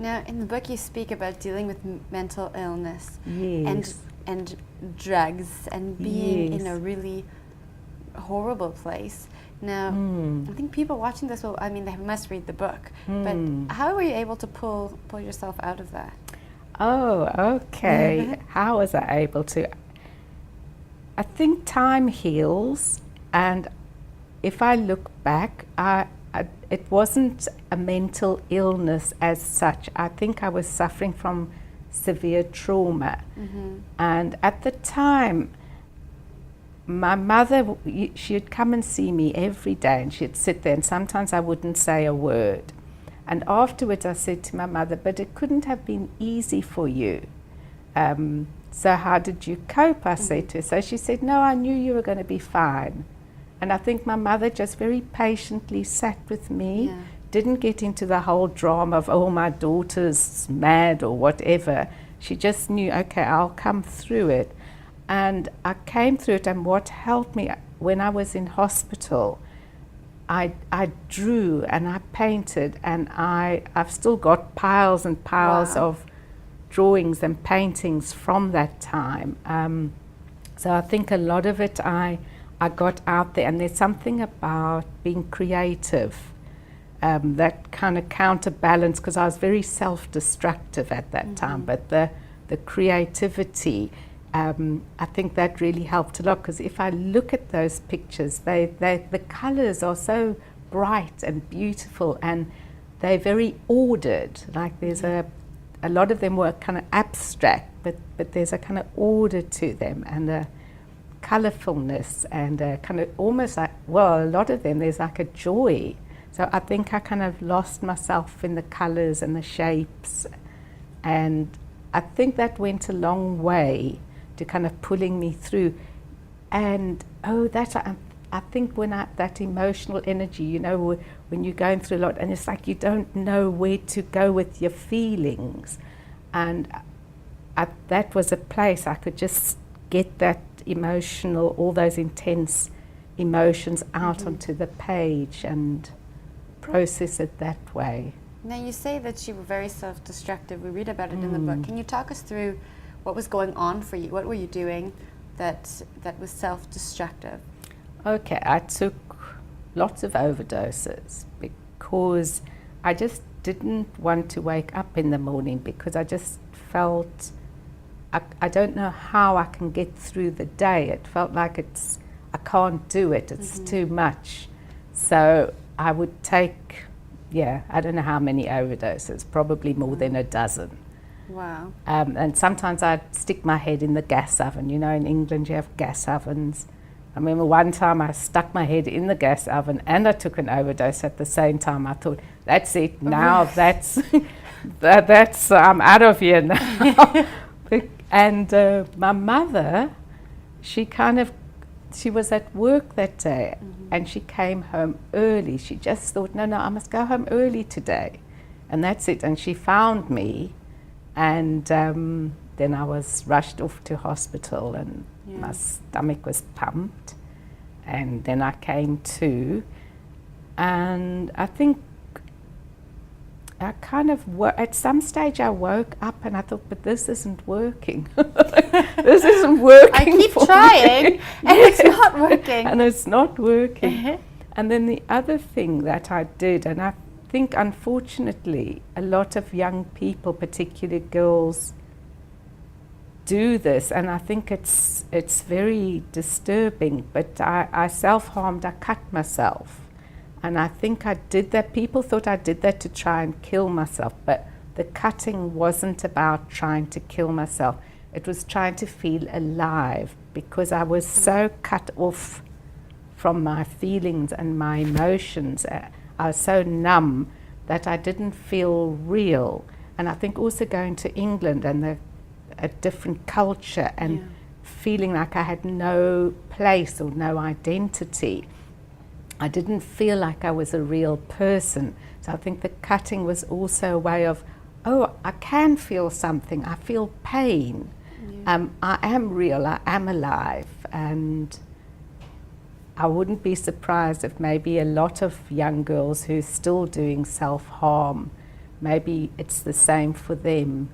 Now, in the book, you speak about dealing with mental illness Yes. and drugs and being Yes. in a really horrible place. Now, I think people watching this will, I mean, they must read the book, but how were you able to pull yourself out of that? Oh, okay. How was I able to? I think time heals, and if I look back, it wasn't a mental illness as such. I think I was suffering from severe trauma. And at the time, my mother, she'd come and see me every day, and she'd sit there, and sometimes I wouldn't say a word. And afterwards I said to my mother, but it couldn't have been easy for you. So how did you cope, I said to her. So she said, no, I knew you were going to be fine. And I think my mother just very patiently sat with me, didn't get into the whole drama of, oh, my daughter's mad or whatever. She just knew, okay, I'll come through it. And I came through it, and what helped me when I was in hospital, I drew and I painted, and I've still got piles and piles of drawings and paintings from that time. So I think a lot of it I got out there, and there's something about being creative that kind of counterbalance, because I was very self-destructive at that time, but the creativity, I think that really helped a lot, because if I look at those pictures, the colors are so bright and beautiful, and they're very ordered. Like there's a lot of them were kind of abstract, but there's a kind of order to them, and a colorfulness, and a kind of almost like, well, a lot of them, there's like a joy. So I think I kind of lost myself in the colors and the shapes, and I think that went a long way to kind of pulling me through. And I think when that emotional energy, you know, when you're going through a lot, and it's like you don't know where to go with your feelings, and that was a place I could just get that emotional, all those intense emotions out onto the page and process it that way. Now, you say that you were very self-destructive. We read about it in the book. Can you talk us through what was going on for you? What were you doing that was self-destructive? Okay, I took lots of overdoses because I just didn't want to wake up in the morning, because I just felt I don't know how I can get through the day. It felt like I can't do it. It's too much. So I would take, I don't know how many overdoses, probably more than a dozen. Wow. And sometimes I'd stick my head in the gas oven. You know, in England you have gas ovens. I remember one time I stuck my head in the gas oven and I took an overdose at the same time. I thought, that's it, now that's I'm out of here now. And my mother, she was at work that day, and she came home early. She just thought, no, I must go home early today. And that's it. And she found me, and then I was rushed off to hospital, and my stomach was pumped. And then I came to, and I think I kind of, at some stage I woke up and I thought, but this isn't working. This isn't working. I keep for trying, me. and it's not working. And it's not working. And then the other thing that I did, and I think unfortunately a lot of young people, particularly girls, do this, and I think it's very disturbing, but I self-harmed. I cut myself. And I think I did that. People thought I did that to try and kill myself, but the cutting wasn't about trying to kill myself. It was trying to feel alive, because I was so cut off from my feelings and my emotions. I was so numb that I didn't feel real. And I think also going to England and a different culture and feeling like I had no place or no identity, I didn't feel like I was a real person. So I think the cutting was also a way of, oh, I can feel something. I feel pain. I am real. I am alive. And I wouldn't be surprised if maybe a lot of young girls who are still doing self-harm maybe it's the same for them.